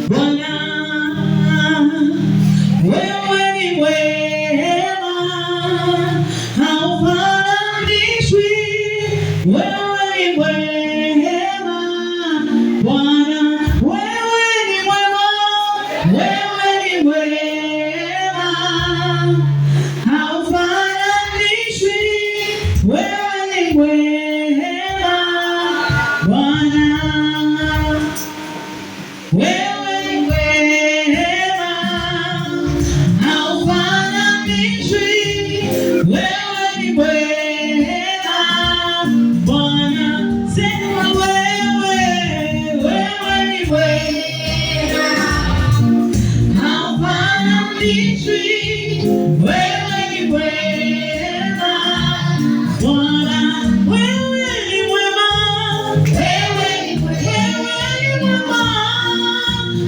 Bwana wewe ni wema, haufananishwi. Wewe ni wema Bwana, wewe ni mwema, wewe ni wema, haufananishwi. Wewe ni wema Bwana, wewe ni wema, haufananishwi. Wewe ni wema Bwana, sema wewe ni wema, haufananishwi. Wewe ni wema Bwana, wewe ni mwema, wewe ni mwema,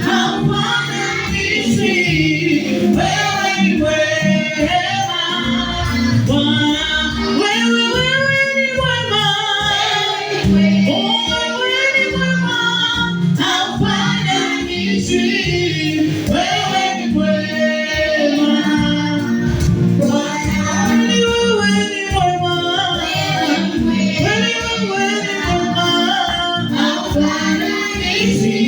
haufananishwi. Wewe ni wema Bwana, wewe ni mwema, wewe ni mwema, haufananishwi. Wewe ni mwema Bwana, wewe ni mwema, wewe ni mwema, haufananishwi.